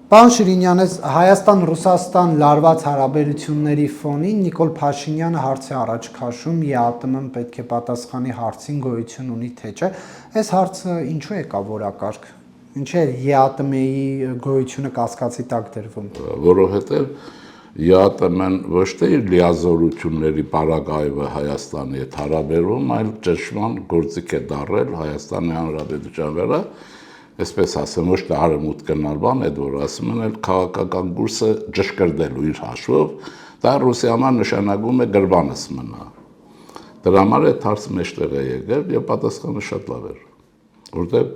Պարոն Շիրինյան, Հայաստան-Ռուսաստան լարված հարաբերությունների ֆոնին Նիկոլ Փաշինյանը հարց է առաջ քաշում ԵԱՏՄ-ն պետք է պատասխանի հարցին գոյություն ունի թե չէ։ Այս հարցը ինչու եկավ որակարգ։ Ինչ է ԵԱՏՄ-ի գոյությունը կասկածի տակ դրվում։ Որովհետև ԵԱՏՄ-ն ոչ թե իր լիազորությունների պարագայվը Հայաստանի հետ հարաբերվում, այլ ճնշման գործիք է դարել Հայաստանի Հանրապետության վրա, այսպես ասեմ, ոչ թե արևմուտք գնալ բան է, որ ասում են, այլ քաղաքական կուրսը ճշգրտելու իր հաշվով, դա ռուսիանան նշանակում է գրբանս մնա։ Դրա համար այդ հարցը մեջտեղ է եկել եւ պատասխանը շատ լավ էր, որտեղ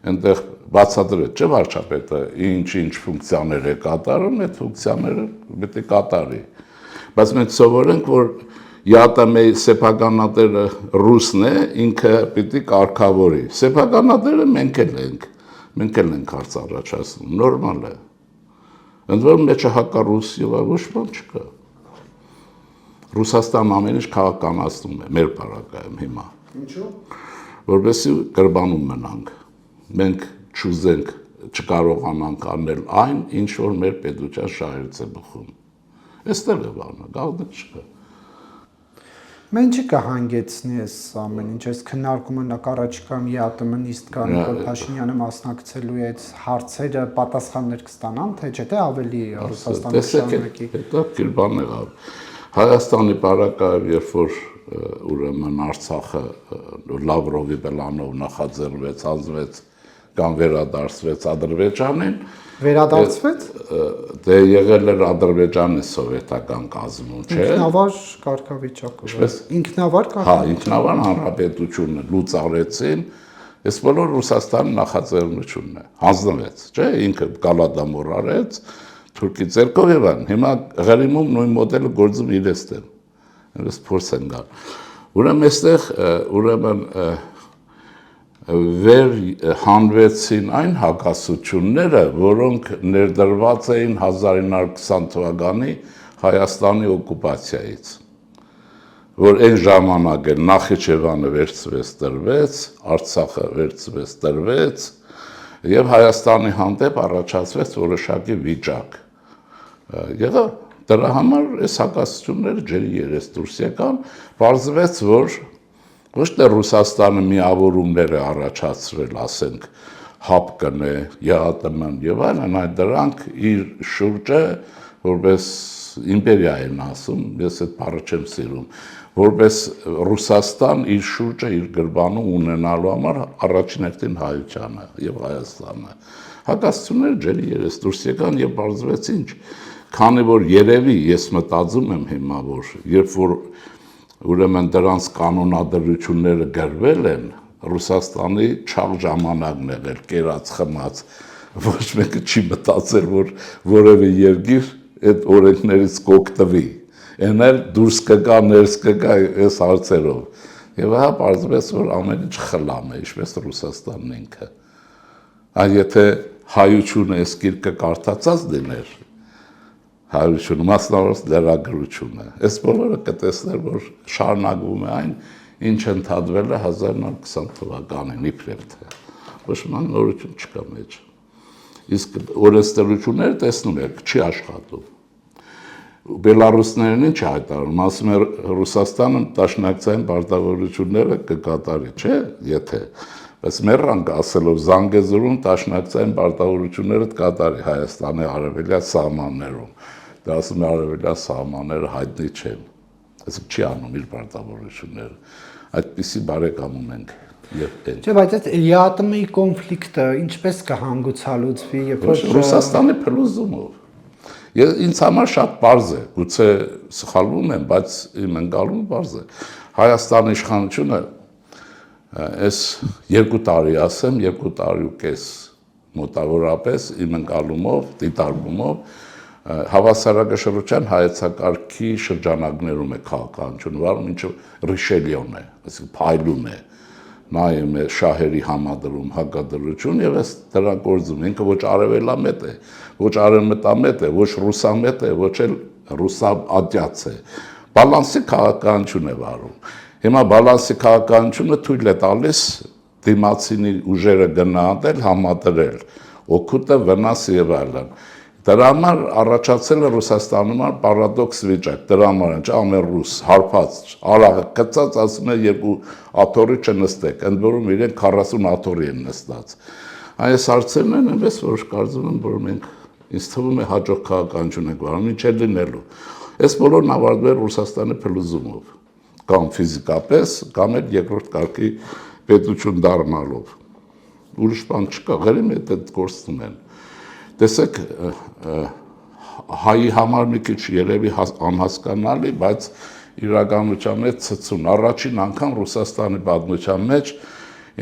այնտեղ բացատրեց, չէ՞ վարչապետը ինչ ֆունկցիաներ է կատարում, այդ ֆունկցիաները պետք է կատարի։ Բայց մենք սովորենք, որ ԵԱՏՄ-ի սեփականատերը ռուսն է, ինքը պիտի կարգավորի։ Սեփականատերը մենք էլ ենք հարց առաջացնում, նորմալ է։ Ընդ որում մեջը հակառուս եւ ոչ բան չկա։ Ռուսաստանն ամեն ինչ քաղաքականացնում է մեր պարագայում հիմա։ Ինչու՞։ Որովհետեւ գրբանում մնանք։ Մենք չուզենք, չկարողանանք անել այն, ինչ որ մեր պետության շահերից է բխում։ Այստեղ է բանը, գաղտնիք չկա։ Մենք կհանգեցնի այս ամեն ինչ, այս քննարկումը նկարաչկամ ԵԱՏՄ-ն իսկ կա Նիկոլ Փաշինյանը մասնակցելու է, հարցերը պատասխաններ կստանան, թե չէ, թե ավելի Ռուսաստանը շարունակի։ Հետաքրքիր բան եղավ։ Հայաստանի պարագայում, երբ որ ուրեմն Արցախը Լավրովի պլանով նախաձեռնվեց, հանձնվեց կամ վերադարձվեց Ադրբեջանին, վերադարձվեց։ Դե եղել էր Ադրբեջանի սովետական կազմում, չէ՞։ Ինքնավար կարգավիճակը։ Ինքնավար կարգավիճակ։ Հա, ինքնավար հանրապետությունը լուծարեցին, այս բոլոր Ռուսաստանի նախաձեռնությունն է, հանձնվեց, չէ՞, ինքը կալադամոր արեց, թուրքի ձեռքով եւ այն։ Հիմա Ղրիմում նույն մոդելը գործում իրենց դեմ։ Այնպես փորձ են գալ։ Ուրեմն այստեղ վեր հանվեցին այն հակասությունները, որոնք ներդրված էին 1920 թվականի Հայաստանի օկուպացիայից, որ այն ժամանակ էլ Նախիջևանը վերցվեց տրվեց, Արցախը վերցվեց տրվեց եւ Հայաստանի հանդեպ առաջացվեց որոշակի վիճակ։ Եղավ դրա համար այս հակասությունները ջրի երես դուրս եկան, պարզվեց, որ ոչ թե Ռուսաստանը միավորումներ է առաջացրել, ասենք, ՀԱՊԿ-ն է, ԵԱՏՄ-ն եւ այլն, այլ դրանք իր շուրջը որպես իմպերիա են ասում, ես այդ բառը չեմ սիրում, որպես Ռուսաստան իր շուրջը իր գրբանում ունենալու համար առաջին հերթին Հայությանը եւ Հայաստանը։ Հակասությունները ջրի երես դուրս եկան եւ բարձվեց ինչ, քանի որ երևի ես մտածում եմ հիմա, որ երբ որ ուրեմն դրանց կանոնադրությունները գրվել են, Ռուսաստանի չաղ ժամանակն եղել, կերած խմած, ոչ մեկը չի մտածել, որ որևէ երկիր այդ օրենքներից կօգտվի, այն էլ դուրս կգա, ներս կգա այս հարցերով։ Եվ հա պարզվեց, որ ամեն ինչ խլամ է, ինչպես Ռուսաստանն ինքը։ Այ եթե հայությունը այս գիրքը կարդացած դիներ, հայությունը մասնավորապես լրագրությունը, այս բոլորը կտեսներ, որ շարունակվում է այն, ինչ ընդհատվել է 1920 թվականին իբրև թե ոչ ման նորություն չկա մեջ։ Իսկ օրենսդրությունները տեսնում եք, չի աշխատում։ Բելարուսներն ինչ հայտարարում, ասում է Ռուսաստանը դաշնակցային պարտավորությունները կկատարի, չէ՞, եթե։ Բայց մեռանք ասելով Զանգեզուրում դաշնակցային պարտավորությունները կկատարի Հայաստանի արևելյան սահմաններում։ Դա ասում է արևելյան սահմանները հայտնի չեն։ Այսինքն չի անում իր պարտավորությունները։ Այդպիսի բարեկամ ունենք եւ այն։ Չէ, բայց այդ ԵԱՏՄ-ի կոնֆլիկտը ինչպես կհանգուցալուծվի, երբ որ Ռուսաստանի փլուզումով։ Ինձ համար շատ պարզ է, գուցե սխալվում եմ, բայց իմ ընկալումը պարզ է։ Հայաստանի իշխանությունը այս 2 տարի ասեմ, 2 տարի ու կես մոտավորապես իմ ընկալումով, դիտարկումով հավասարակշռության հայեցակարգի շրջանակներում է քաղաքականություն վարում, ինչը Ռիշելիոն է, այսինքն փայլուն է, նայում է շահերի համադրում, հակադրություն եւ այս դրան գործում, ինքը ոչ արևելամետ է, ոչ արևմտամետ է, ոչ ռուսամետ է, ոչ էլ ռուսաատյաց է, բալանսի քաղաքականություն է վարում։ Հիմա բալանսի քաղաքականությունը թույլ է տալիս դիմացինի ուժերը գնահատել, համադրել, օգուտը, վնասը եւ այլն։ Դրա համար առաջացել է Ռուսաստանում պարադոքս վիճակ, դրա համար են ամեն ռուս հարբած, արաղը կծած ասում է երկու աթոռի չնստեք, ընդ որում իրենք 40 աթոռի են նստած։ Այս հարցերն են, այնպես որ կարծում եմ, որ մենք ինձ թվում է հաջող քաղաքականություն ենք վարում, ինչ է լինելու։ Այս բոլորն ավարտվել է Ռուսաստանի փլուզումով, կամ ֆիզիկապես, կամ էլ երկրորդ կարգի պետություն դառնալով։ Ուրիշ բան չկա, ղրիմ է դա գործում են։ Տեսեք, հայի համար մի քիչ երևի անհասկանալի, բայց իրականության մեջ ցցուն։ Առաջին անգամ Ռուսաստանի պատմության մեջ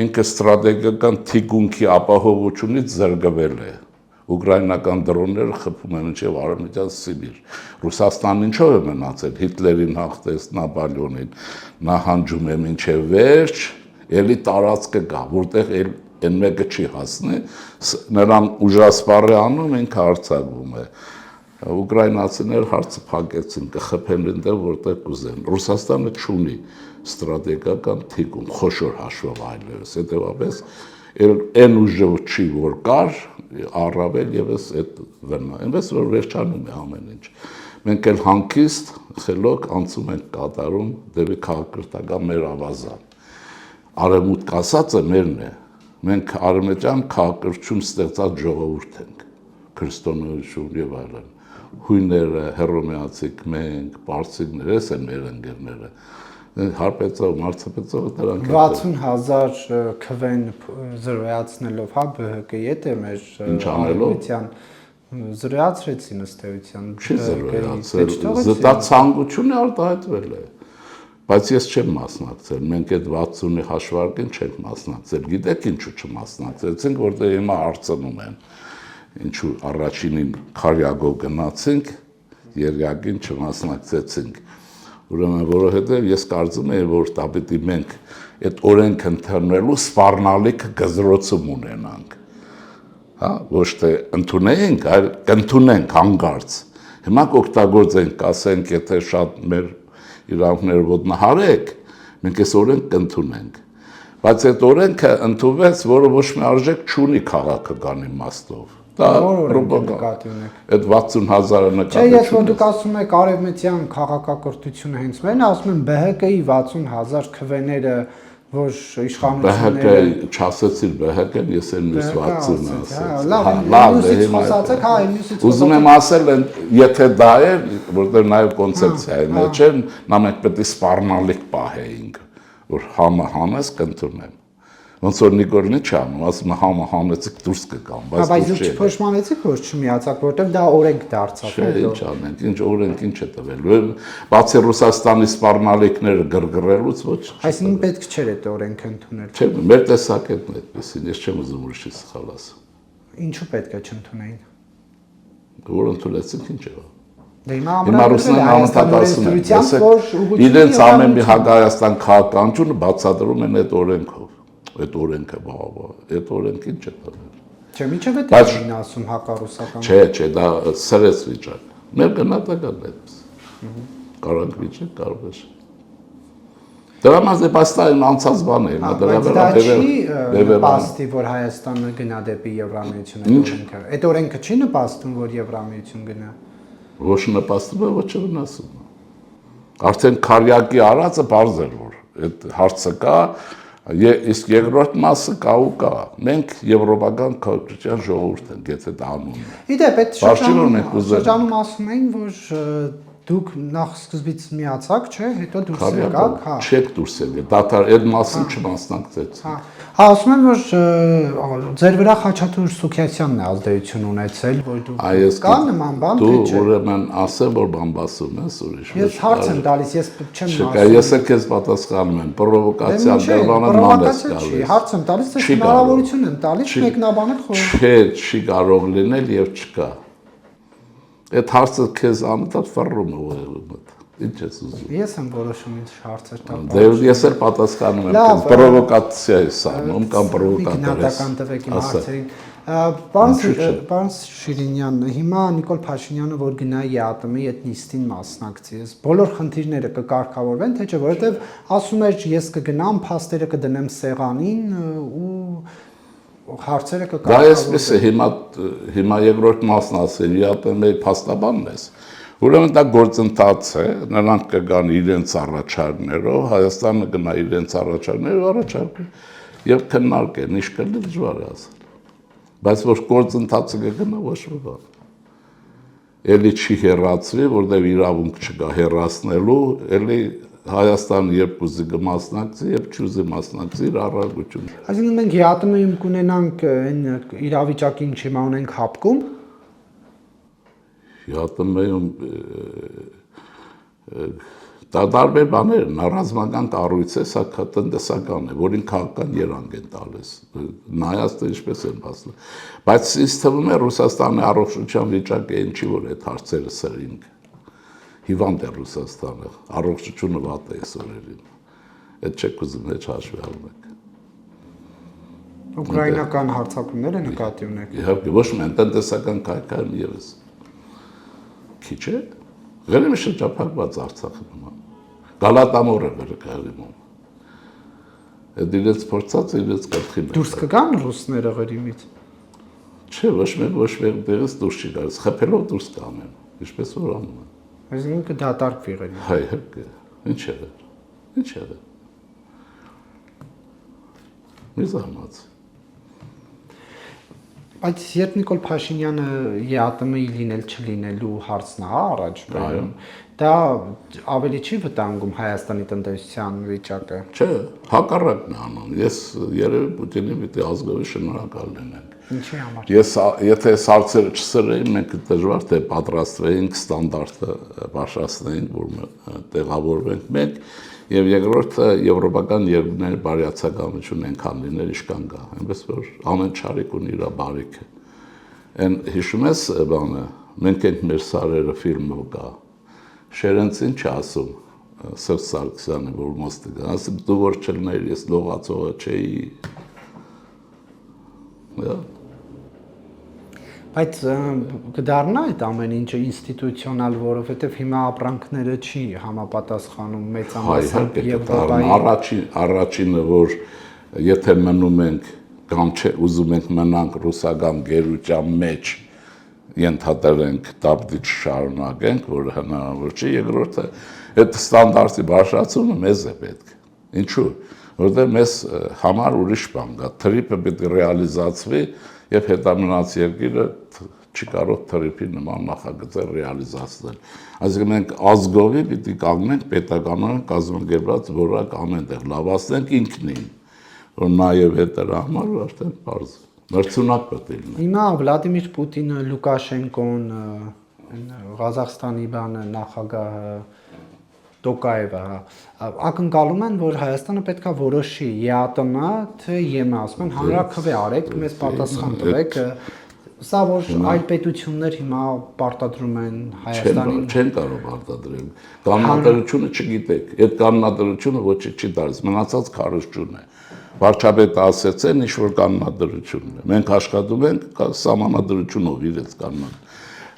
ինքը ստրատեգիական թիկունքի ապահովությունից զրկվել է։ Ուկրաինական դրոնները խփում են մինչև Արևմտյան Սիբիր։ Ռուսաստանն ինչով է մնացել, Հիտլերին հաղթեց, Նապոլեոնին, նահանջում է մինչև վերջ, էլի տարածքը կա, որտեղ այն մեկը չի հասնի, նրան ուժասպառ է անում, ինքը հարձակվում է։ Ուկրաինացիները հարցը փակեցին, կխփեն այնտեղ, որտեղ կուզեն։ Ռուսաստանը չունի ստրատեգիական թիկուն, խոշոր հաշվով այլևս, հետևաբար այն ուժը չի, որ կար, առավել եւս այդ վնա։ Այնպես որ վերջանում է ամեն ինչ։ Մենք էլ հանգիստ, խելոք անցում ենք կատարում դեպի քաղաքական մեր ավազան։ Արևմուտք ասածը մերն է։ Մենք արևմտյան քաղաքացիություն ստեղծած ժողովուրդ ենք, քրիստոնեություն եւ այլն։ Հույները, հռոմեացիք, մենք, պարսիկները, այս են մեր ընկերները։ Հարպեցով, մարցապեցով դրանք 60,000 քվեն զրոյացնելով, հա, ԲՀԿ-ի հետ է մեր արևմտյան զրոյացրեցին ըստ էության։ Չի զրոյացել, դա ցանկությունը արտահայտվել է։ Բայց ես չեմ մասնակցել, մենք այդ 60-ի հաշվարկին չենք մասնակցել, գիտեք ինչու չմասնակցեցինք, որտեղ հիմա արցնում են, ինչու առաջինին քարյագով գնացինք, երյակին չմասնակցեցինք, ուրեմն որովհետև ես կարծում եմ, որ դա պիտի մենք այդ օրենք ընդունելու սպառնալիք գզրոցում ունենանք, հա, ոչ թե ընդունենք, այլ կընդունենք հանգարց, հիմա կօգտագործենք, ասենք, եթե շատ մեր իրավունքները ոտնահարեք, մենք այս օրենք կընդունենք, բայց այդ օրենքը ընդունվեց, որը ոչ մի արժեք չունի քաղաքական իմաստով։ Դա նկատի այդ 60,000-ը նկատի։ Չէ, ես որ դուք ասում եք արևմտյան քաղաքակրթությունը հենց մերն է, ասում եմ ԲՀԿ-ի 60,000 քվեները, որ իշխանությունները ԲՀԿ չասեցիր ԲՀԿ-ն, ես էլ մյուս 60-ն ասեցի։ Լավ, մյուսից խոսացեք, հա, մյուսից։ Ուզում եմ ասել, եթե դա է, որտեղ նաև կոնցեպցիայի մեջ է, նա մենք պետք է սպառնալիք պահեինք, որ համը համես կընդունեմ։ Ոնց որ Նիկոլին չանում, ասում է համը համեցիք դուրս կգամ, բայց դուք չփոշմանեցիք, որ չմիացաք, որտեղ դա օրենք դարձավ։ Չէ, ինչ անենք, ինչ օրենք ինչ է տվել։ Բացի Ռուսաստանի սպառնալիքները գրգռելուց ոչ։ Այսինքն պետք չէր այդ օրենքը ընդունել։ Չէ, մեր տեսակետն է այդպեսին, ես չեմ ուզում ուրիշի սխալ ասել։ Ինչու պետք է չընդունեին։ Որ ընդունեցինք ինչ եղավ։ Հիմա Ռուսները անընդհատ ասում են, իրենց ամեն մի Հայաստան քաղաքականությունը բացատրում են այդ օրենքով։ Այդ օրենքը բավական, այդ օրենքը ինչ է տվել։ Չէ, միջև է դին ասում հակառուսական։ Չէ, դա սրեց վիճակ։ Մեր գնահատականն է այդպես։ Կարանք վիճակ կարող է։ Դրա մասը պաստային անցած բան է, դրա վրա պաստի, որ Հայաստանը գնա դեպի Եվրամիություն օրենքը։ Այդ օրենքը չի նպաստում, որ Եվրամիություն գնա։ Ոչ նպաստում է, ոչ վնասում։ Արդեն քարյակի արածը բարձ էր, որ այդ հարցը կա, իսկ երկրորդ մասը կա ու կա։ Մենք եվրոպական քաղաքական ժողովուրդ ենք, եթե դա անում ենք։ Իդեպ այդ շրջանում ասում էին, որ դուք նախ սկզբից միացաք, չէ, հետո դուրս եկաք, հա։ Չեք դուրս եկել, դատարկ այդ մասին չմասնակցեցիք։ Հա, ասում եմ, որ ձեր վրա Խաչատուր Սուքիասյանն է ազդեցություն ունեցել, որ դուք կա նման բան, թե չէ։ Դու ուրեմն ասեմ, որ բամբասում ես ուրիշ։ Ես հարց եմ տալիս, ես չեմ ասում։ Չկա, ես քեզ պատասխանում եմ, պրովոկացիա դրվանը ման ես գալիս։ Հարց եմ տալիս, ես հնարավորություն եմ տալիս մեկնաբանել խորհուրդ։ Չէ, չի կարող լինել եւ չկա։ Այդ հարցը քեզ անընդհատ ֆռում է ուղղում։ Ինչ ես ուզում։ Ես եմ որոշում ինչ հարցեր տալ։ Դե ես էլ պատասխանում եմ, քեզ պրովոկացիա ես անում կամ պրովոկատոր ես։ Գնահատական տվեք իմ հարցերին։ Պարոն Շիրինյան, հիմա Նիկոլ Փաշինյանը որ գնա ԵԱՏՄ-ի այդ նիստին մասնակցի, բոլոր խնդիրները կկարգավորվեն, թե չէ, որովհետև ասում էր ես կգնամ, փաստերը կդնեմ սեղանին ու հարցերը Դա կկարգավորվեն։ էսպես է, հիմա երկրորդ մասն ասել, ԵԱՏՄ-ի փաստաբանն ես։ Ուրեմն դա գործընթաց է, նրանք կգան իրենց առաջարկներով, Հայաստանը գնա իրենց առաջարկներով առաջարկի եւ քննարկեն, ինչ կլինի դժվար է ասել։ Բայց որ գործընթացը կգնա ոչ մի բան։ Էլի չի հեռացվի, որտեղ իրավունք չկա հեռացնելու, էլի Հայաստանը երբ ուզի կմասնակցի, երբ չուզի մասնակցի իր առարկությունը։ Այսինքն մենք ԵԱՏՄ-ում կունենանք այն իրավիճակին չիմա ունենք հապկում։ ԵԱՏՄ-ում դա տարբեր բաներ են, ռազմական կառույց է, սա տնտեսական է, որին քաղաքական երանգ են տալիս։ Նայած թե ինչպես են հասնում։ Բայց ինձ թվում է Ռուսաստանի առողջության վիճակը ինչի որ այդ հարցերը սրինք։ Հիվանդ է Ռուսաստանը, առողջությունը վատ է այսօրերին։ Այդ չեք ուզում հետ հաշվի առնեք։ Ուկրաինական հարձակումները նկատի ունեք։ Իհարկե, ոչ միայն տնտեսական քայքայում եւս։ Քիչ է։ Գերեմի շրջափակված Արցախը նման։ Գալատամորը գրկալիմում։ Այդ իրենց փորձած իրենց կրթին։ Դուրս կգան ռուսները Ղրիմից։ Չէ, ոչ մեկ դերս դուրս չի գալիս, խփելով դուրս կանեն։ Ինչպես որ անում են։ Այսինքն կդատարկվի Ղրիմը։ Հայ հարկը։ Ինչ է։ Ինչ է։ Մի զարմաց։ Բայց երբ Նիկոլ Փաշինյանը ԵԱՏՄ-ի լինել չլինելու հարցն է առաջ բերում, դա ավելի չի վտանգում Հայաստանի տնտեսության վիճակը։ Չէ, հակառակն է անում։ Ես երևի Պուտինին պիտի ազգովի շնորհակալ լինենք։ Ինչի համար։ Եթե այս հարցերը չսրեին, մենք դժվար թե պատրաստվեինք ստանդարտը բարձրացնեինք, որ տեղավորվենք մենք, եւ երկրորդը եվրոպական երկրների բարյացակամություն այնքան լիներ ինչքան կա, այնպես որ ամեն չարիք ունի իր բարիքը։ Այն հիշում ես բանը, մենք ենք մեր սարերը ֆիլմը կա։ Շերենցին չասում Սերժ Սարգսյանը, որ մոստը գա, ասում դու որ չլներ, ես լողացողը չէի։ Բայց կդառնա այդ ամեն ինչը ինստիտուցիոնալ, որովհետև հիմա ապրանքները չի համապատասխանում մեծամասամբ Եվրոպայի։ Առաջինը, որ եթե մնում ենք կամ չէ ուզում ենք մնանք ռուսական գերության մեջ, ենթադրենք դապտի չշարունակենք, որ հնարավոր չի, երկրորդը այդ ստանդարտի բարձրացումը մեզ է պետք։ Ինչու՞։ Որտեղ մեզ համար ուրիշ բան կա, թրիպը պետք է ռեալիզացվի եւ հետամնաց երկիրը չի կարող թրիպի նման նախագծեր ռեալիզացնել։ Այսինքն մենք ազգովի պիտի կանգնենք պետականորեն կազմակերպված որակ ամենտեղ լավացնենք ինքնին, որ նաեւ այդ դրա համար արդեն բարձ մրցունակ պետք է լինի։ Հիմա Վլադիմիր Պուտինը, Լուկաշենկոն, Ղազախստանի բանը նախագահը Տոկաևը ակնկալում են, որ Հայաստանը պետքա որոշի ԵԱՏՄ թե ԵՄ, ասում են հանրաքվե արեք, մեզ պատասխան տվեք։ Սա որ այլ պետություններ հիմա պարտադրում են Հայաստանին։ Չեն կարող պարտադրել։ Կանոնադրությունը չգիտեք, այդ կանոնադրությունը ոչինչ չի տալիս, մնացած քարոզչուն է։ Վարչապետը ասեցեն, ինչ որ կանոնադրությունն է։ Մենք աշխատում ենք սահմանադրությունով իրենց կանոն։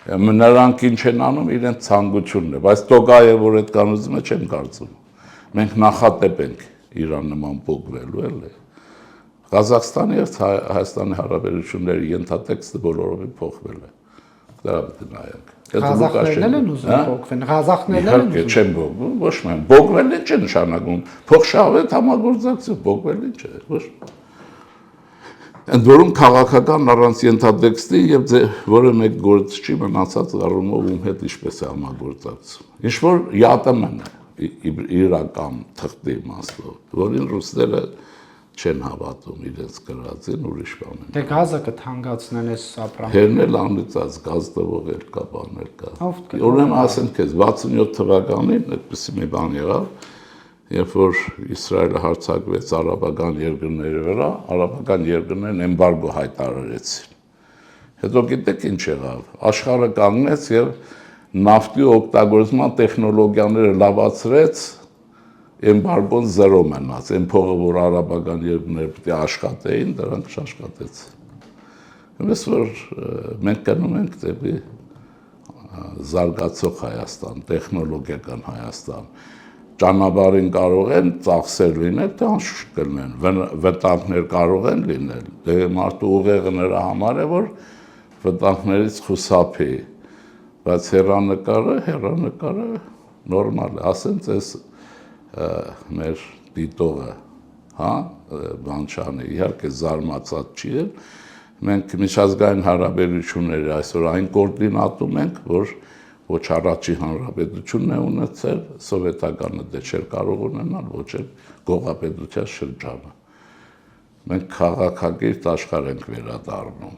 Նրանք ինչ են անում, իրենց ցանկությունն է, բայց Տոկայը որ այդ կանոնը չեմ կարծում։ Մենք նախատեպ ենք Իրան նման փոխվելու էլի։ Ղազախստանի եւ Հայաստանի հարաբերությունների ենթատեքստը բոլորովին փոխվել է։ Դա պետք է նայենք։ Ղազախներն են ուզում փոխվեն, ղազախներն են ուզում։ Չեմ փոխվում, ոչ միայն փոխվել է չէ նշանակում։ Փոխշահվեց համագործակցություն, փոխվել է չէ, ոչ։ Ընդ որում քաղաքական առանց ենթատեքստի եւ որը մեկ գործ չի մնացած առումով ում հետ ինչպես է համագործակցում։ Ինչ որ ԵԱՏՄ-ն է իրական թղթի իմաստով, որին ռուսները չեն հավատում իրենց գրածին, ուրիշ բան են։ Դե գազը կթանկացնեն այս ապրանքը։ Հերն էլ անլուծած գազ տվող էլ կա, բաներ կա։ Ուրեմն ասեմ քեզ 67 թվականին այդպեսի մի բան եղավ, երբ որ Իսրայելը հարձակվեց արաբական երկրների վրա, արաբական երկրներն էմբարգո հայտարարեցին։ Հետո գիտեք ինչ եղավ։ Աշխարհը կանգնեց եւ նավթի օգտագործման տեխնոլոգիաները լավացրեց, էմբարգոն զերո մնաց։ Այն փողը, որ արաբական երկրները պետք է աշխատեին, դրանք չաշխատեցին։ Ուրեմն որ մենք գնում ենք դեպի զարգացող Հայաստան, տեխնոլոգիական Հայաստան։ ճանապարհին կարող են ծախսեր լինել, դա անշուշտ կլինեն, վտանգներ կարող են լինել, դե մարդու ուղեղը նրա համար է, որ վտանգներից խուսափի, բայց հեռանկարը նորմալ է, ասենք այս մեր դիտողը, հա, բան չանի, իհարկե զարմացած չի էլ, մենք միջազգային հարաբերությունների այսօր այն կոորդինատում ենք, որ ոչ առաջի հանրապետությունն է ունեցել, սովետականը դե չէր կարող ունենալ, ոչ էլ գողապետության շրջանը։ Մենք քաղաքակիրթ աշխարհ ենք վերադառնում,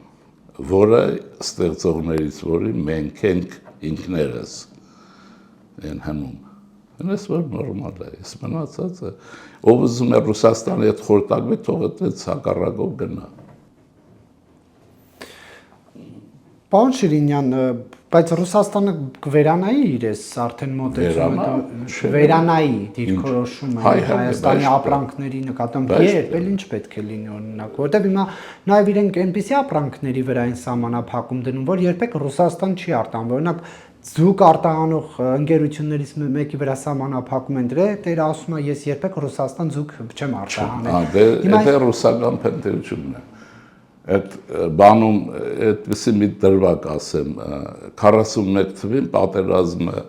որը ստեղծողներից որի մենք ենք ինքներս են հնում։ Հենց որ նորմալ է, ես մնացածը, ով ուզում է Ռուսաստանի հետ խորտակվի, թող այդպես հակառակով գնա։ Պարոն Շիրինյան, բայց Ռուսաստանը կվերանայի իրես արդեն մոտեցումը վերանայի դիրքորոշումը Հայաստանի ապրանքների նկատմամբ երբ էլ ինչ պետք է լինի օրինակ, որտեղ հիմա նաև իրենք այնպիսի ապրանքների վրա են սահմանափակում դնում, որ երբեք Ռուսաստան չի արտահանում, օրինակ ձուկ արտահանող ընկերություններից մեկի վրա սահմանափակում են դրել, դեր ասում է ես երբեք Ռուսաստան ձուկ չեմ արտահանել։ Դա ռուսական փնտրությունն է։ Այդ բանում այդպեսի մի դրվագ ասեմ 41 թվականին պատերազմը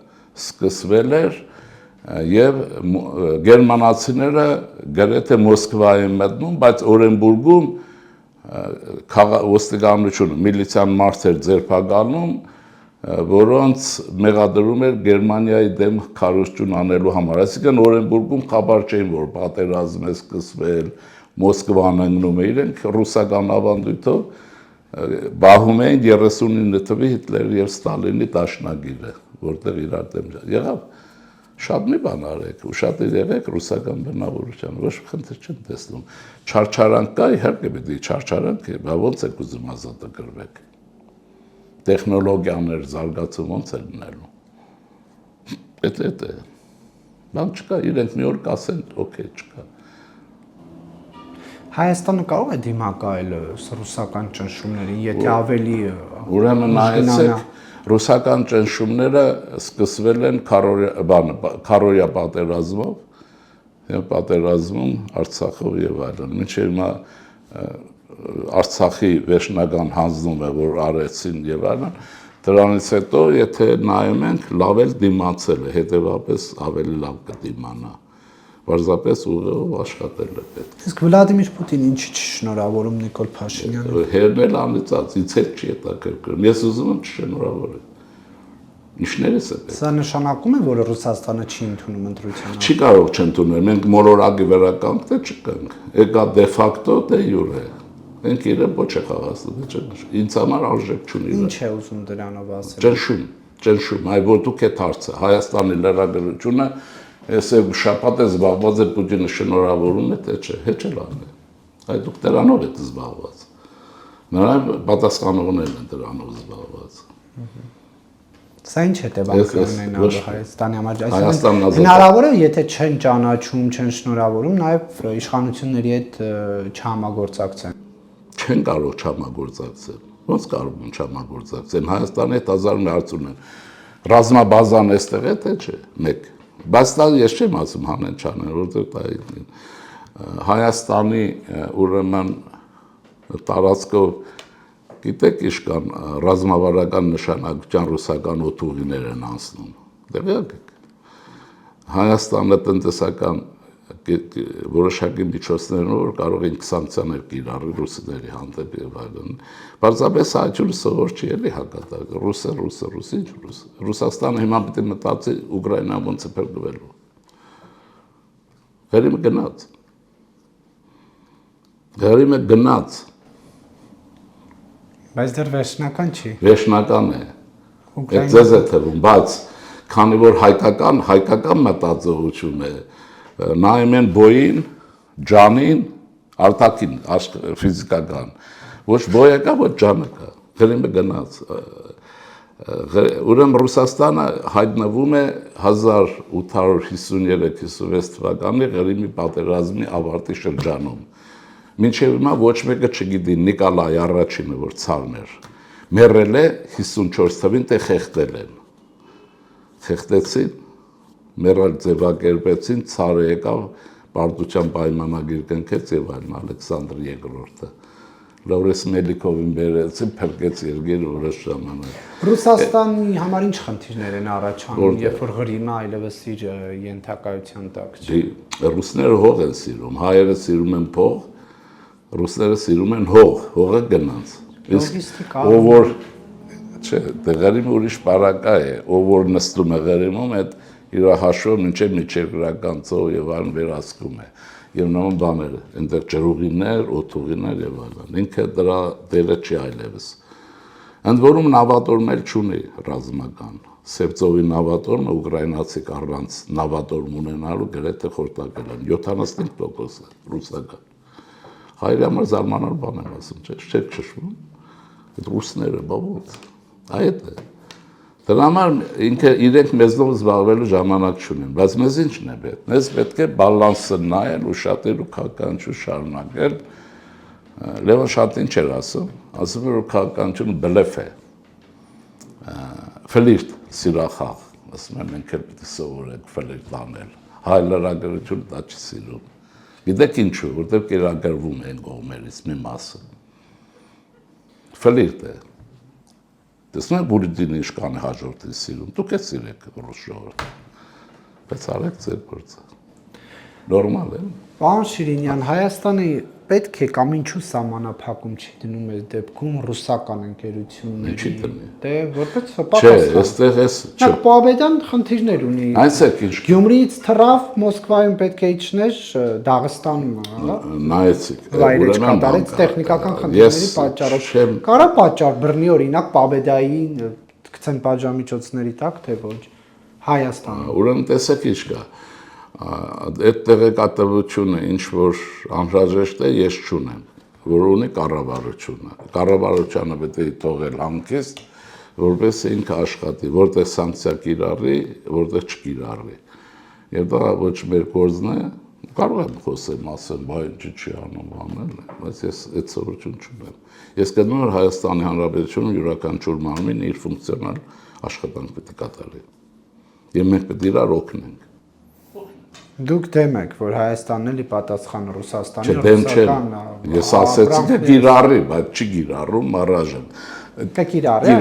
սկսվել էր եւ գերմանացիները գրեթե Մոսկվա են մտնում, բայց Օրենբուրգում ոստիկանությունը միլիցիան մարդեր ձերբակալում, որոնց մեղադրում էր Գերմանիայի դեմ քարոզություն անելու համար։ Այսինքն Օրենբուրգում խաբար չէին, որ պատերազմ է սկսվել, Մոսկվան ընկնում է, իրենք ռուսական ավանդույթով բահում էին 39 թվականի Հիտլերի եւ Ստալինի դաշնագիրը, որտեղ իրար դեմ եղավ։ Շատ մի բան արեք, ուշադիր եղեք ռուսական բնավորության, ոչ խնդիր չեմ տեսնում։ Չարչարանք կա, իհարկե պետք է չարչարանք է, բա ոնց եք ուզում ազատագրվեք։ Տեխնոլոգիաներ զարգացում ոնց է լինելու։ Դա է։ Բան չկա, իրենք մի օր կասեն, օքեյ, չկա։ Հայաստանը կարող է դիմակայել ռուսական ճնշումներին, եթե ավելի ուրեմն նայեցեք, ռուսական ճնշումները սկսվել են քարորիա պատերազմով, պատերազմում Արցախով եւ այլն։ Մինչև հիմա Արցախի վերջնական հանձնումը, որ արեցին եւ այլն, դրանից հետո եթե նայում ենք, լավ էլ դիմացել է, հետեւաբար ավելի լավ կդիմանա։ Պարզապես ուղղով աշխատել է պետք։ Իսկ Վլադիմիր Պուտինը ինչի՞ չշնորհավորում Նիկոլ Փաշինյանին։ Հերնել անիծած, ինձ հետ չի հետաքրքրում։ Ես ուզում եմ չշնորհավորել։ Ինչներս է պետք։ Սա նշանակում է, որ Ռուսաստանը չի ընդունում ընտրության։ Չի կարող չընդունել, մենք մոլորակի վրա կանք, թե չկանք։ Եկա դե ֆակտո, դե յուրե։ Մենք իրեն ոչ է խաղացնում, ինձ համար արժեք չունի։ Ինչ է ուզում դրանով ասել։ Ճնշում, այ որ դուք այդ հարցը Հայաստանի լրագրությունը Ես շաբաթ է զբաղված է Պուտինը շնորհավորում է, թե չէ, հետ չել անում։ Այ դուք դրանով եք զբաղված։ Նրա պատասխանողներն են դրանով զբաղված։ Սա ինչ հետևանքներ ունենա Հայաստանի համար։ Հնարավոր է, եթե չեն ճանաչում, չեն շնորհավորում, նաև իշխանությունների հետ չհամագործակցեն։ Չեն կարող չհամագործակցել։ Ոնց կարող են չհամագործակցել։ Հայաստանի հետ հազար մի հարց ունեն։ Ռազմաբազան էստեղ է, թե չէ, մեկ։ Բայց դա ես չեմ ասում հանեն չանեն, որտեղ դա Հայաստանի ուրեմն տարածքով գիտեք ինչ կան ռազմավարական նշանակության ռուսական օդուղիներ են անցնում։ Տեղյակ եք։ Հայաստանը տնտեսական որոշակի միջոցներով որ կարող են սանկցիաներ կիրառել ռուսների հանդեպ եւ այլն։ Պարզապես հայությունը սովոր չի էլի հակատակ։ Ռուս, ինչ ռուս։ Ռուսաստանը հիմա պետք է մտածի Ուկրաինան ոնց է փրկվելու։ Գերիմը գնաց։ Բայց դեռ վերջնական չի։ Վերջնական է։ Այդ ձեզ է թվում, բայց քանի որ հայկական մտածողություն է, նայում են բոյին, ջանին, արտաքին ֆիզիկական, ոչ բոյը կա, ոչ ջանը կա, Ղրիմը գնաց։ Ուրեմն Ռուսաստանը հայտնվում է 1853-56 թվականի Ղրիմի պատերազմի ավարտի շրջանում։ Մինչև հիմա ոչ մեկը չգիտի Նիկոլայ առաջինը, որ ցարն էր, մեռել է 54 թվականին, թե խեղդել են։ Խեղդեցին, մեռալ ձևակերպեցին, ցարը եկավ, պարտության պայմանագիր կնքեց եւ այլն, Ալեքսանդր II-ը։ Լավրես Մելիքովին բերեցին, փրկեց երկիր ուրիշ ժամանակ։ Ռուսաստանի համար ինչ խնդիրներ են առաջանում, երբ որ Ղրիմը այլևս իր ենթակայության տակ չի։ Ռուսները հող են սիրում, հայերը սիրում են փող, ռուսները սիրում են հող, հողը գնաց։ Իսկ ով որ չէ, դեղերիմ ուրիշ բարակա է, ով որ նստում է ղրիմում, այդ իր հաշվով մինչև միջերկրական ծով եւ այլն վերահսկում է։ Եվ նման բաներ, այնտեղ ջրուղիներ, օդուղիներ եւ այլն։ Ինքը դրա դերը չի այլևս։ Ընդ որում նավատորմ էլ չունի ռազմական։ Սևծովի նավատորմը ուկրաինացի առանց նավատորմ ունենալու գրեթե խորտակել են 75% ռուսական։ Հայերի համար զարմանալ բան եմ ասում, չէ՞, չեք ճշմարիտ։ Այդ ռուսները բավոց։ Այդ է։ Դրա համար ինքը իրենք մեզնով զբաղվելու ժամանակ չունեն, բայց մեզ ինչն է պետք։ Մեզ պետք է բալանսը նայել ու շատերու քաղաքականություն շարունակել։ Լևոն շատ ինչ էր ասում էր որ քաղաքականությունը բլեֆ է։ Ֆլիրտ, սիրախաղ, ասում են մենք էլ պետք է սովորենք ֆլիրտ անել։ Հայ լրագրությունը դա չի սիրում։ Գիտեք ինչու, որտեղ կերակրվում են կողմերից մի մասը։ Ֆլիրտ է։ Տեսնում եք Պուտինի իշխանը հաջորդին սիրում, դուք եք սիրեք ռուս ժողովուրդը, բայց արեք ձեր գործը, նորմալ է։ Պարոն Շիրինյան, Հայաստանը պետք է կամ ինչու սահմանափակում չի դնում այս դեպքում ռուսական ընկերությունների։ Ինչի դնի։ Դե որպես Չէ, այստեղ էս չէ։ Պապեդյան խնդիրներ ունի։ Այսեք ինչ։ Գյումրիից թռավ, Մոսկվայում պետք է իջներ, Դաղստանում, հա։ Նայեցիք, Վայրեջ կատարեց տեխնիկական խնդիրների պատճառով։ Կարա պատճառ բռնի օրինակ Պապեդայի գցեն պատժամիջոցների տակ, թե ոչ Հայաստանը։ Ուրեմն տեսեք ինչ կա։ Այդ տեղեկատվությունը ինչ որ անհրաժեշտ է, ես չունեմ, որ ունի կառավարությունը։ Կառավարությունը պետք է թողել անկեստ, որպեսզի ինքը աշխատի, որտեղ սանկցիա կիրառի, որտեղ չկիրառի։ Եվ դա ոչ մեր գործն է, կարող եմ խոսեմ, ասեմ, բայ ինչի չի անում անել, բայց ես այդ սովորություն չունեմ։ Ես գտնում եմ Հայաստանի Հանրապետությունում յուրաքանչյուր մարմին իր ֆունկցիոնալ աշխատանք պետք է կատարի։ Եվ մենք պետք է իրար օգնենք։ Դուք դեմ եք, որ Հայաստանն էլի պատասխան Ռուսաստանի դեմ չեմ։ Ես ասեցի թե կիրառի, բայց չի կիրառում առայժմ։ Կիրառի։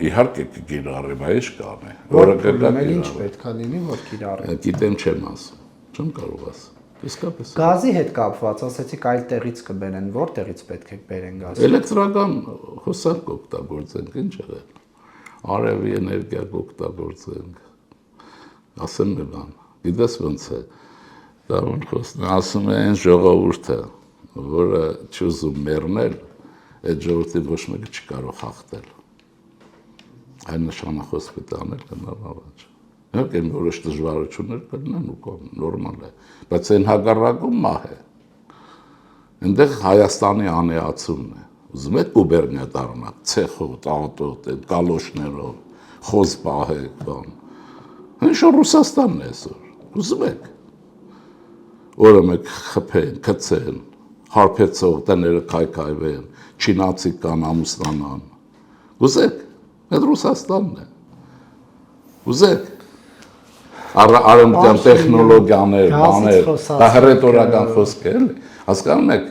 Իհարկե կիրառի, բայց ինչ կանի։ Որը կգնալ ինչ պետքա լինի, որ կիրառի։ Գիտեմ չեմ ասում։ Չեմ կարող ասել։ Իսկապես։ Գազի հետ կապված ասեցիք այլ տեղից կբերեն, որտեղից պետք է բերեն գազը։ Էլեկտրական հոսանք կօգտագործենք, ինչ եղել։ Արևի էներգիա կօգտագործենք։ Ասեմ մի բան։ Գիտես ոնց է։ Դա ոնց խոսում ասում է այն ժողովուրդը, որը չուզում մեռնել, այդ ժողովրդի ոչ մեկը չի կարող հաղթել։ Այն նշանախոս պետք է անել գնալ առաջ։ Իհարկե որոշ դժվարություններ կլինեն ու նորմալ է, բայց այն հակառակում մահ է։ Այնտեղ Հայաստանի անեացումն է։ Ուզում եք գուբերնիա դառնալ, ցեխով, տաղտոտ, այդ գալոշներով, խոզ պահեք, բան։ Ինչ Ռուսաստանն է այսօր։ Ուզում եք։ Օրը մեկ խփեն, գցեն, հարբեցող տները քայքայվեն, չինացի կան ամուսնանան։ Ուզեք, այդ Ռուսաստանն է։ Ուզեք։ Արևմտյան տեխնոլոգիաներ, բաներ, դա հռետորական խոսք է, էլի։ Հասկանում եք,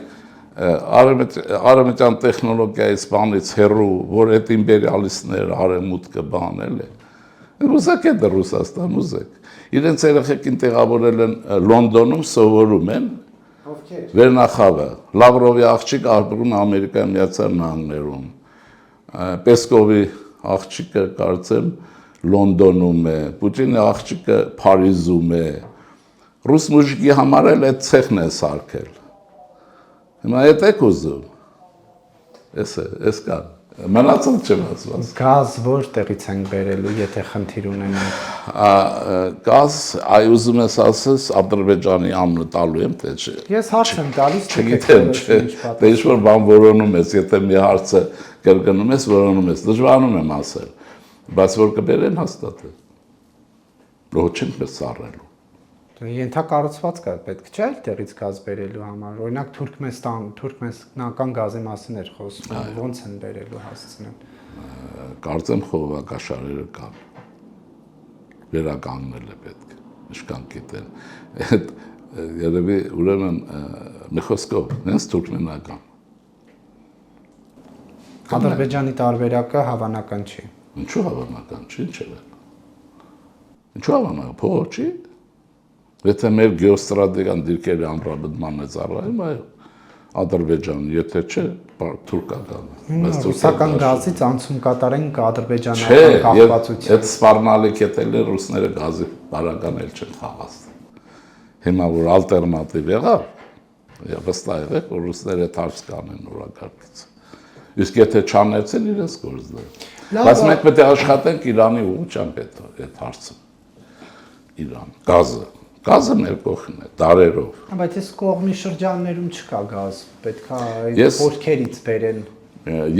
արևմտյան տեխնոլոգիայից բանից հեռու, որ այդ իմպերիալիստները արևմուտքը բան էլի։ Ուզեք է դա Ռուսաստան, ուզեք։ Իրենց երեխեքին տեղավորել են Լոնդոնում, սովորում են։ Ովքեր։ Վերնախավը, Լավրովի աղջիկը ապրում է Ամերիկայի Միացյալ Նահանգներում։ Պեսկովի աղջիկը կարծեմ Լոնդոնում է, Պուտինի աղջիկը Փարիզում է։ Ռուս մուժիկի համար էլ այդ ցեխն է սարքել։ Հիմա այդ եք ուզում։ Էս կա։ Մնացել չեմ ասված։ Գազ որտեղից են բերելու, եթե խնդիր ունենանք։ Գազ, այ ուզում ես ասես Ադրբեջանի ամնը տալու եմ, թե չէ։ Ես հարց եմ տալիս, չգիտեմ, չէ։ Դե ինչ որ բան որոնում ես, եթե մի հարցը կրկնում ես, որոնում ես, դժվարանում եմ ասել, բայց որ կբերեն հաստատ է։ Ոչ չենք մեզ սառելու։ Ենթակառուցվածքը պետք չէ այդտեղից գազ բերելու համար։ Օրինակ թուրքմենական գազի մասին էր խոսվում, ո՞նց են բերելու հասցնել։ Կարծեմ խողովակաշարերը կան։ Վերականգնել է պետք։ Իշքան գիտեն։ Այդ երևի ուրեմն մի խոսքով նենց թուրքմենական։ Ադրբեջանի տարբերակը հավանական չի։ Ինչու հավանական չի, ինչ է։ Ինչու հավանական, փող չի։ Եթե մեր գեոստրատեգիական դիրքերի ամրապնդման է ծառայում, այո, Ադրբեջանը, եթե չէ, թուրքական։ Ռուսական գազից անցում կատարենք ադրբեջանական կախվածություն։ Այդ սպառնալիք ետել ռուսները գազի բարական էլ չեն խաղացել։ Հիմա որ ալտերնատիվ եղավ, վստահ եղեք, որ ռուսները հարց կանեն օրակարգից։ Իսկ եթե չանեցին, իրենց գործն է։ Բայց մենք պետք է աշխատենք Իրանի ուղղությամբ այդ հարցը։ Իրան, Գազը մեր կողքն է, դարերով։ Բայց այս կողմի շրջաններում չկա գազ, պետք է այդ ոտքերից բերեն։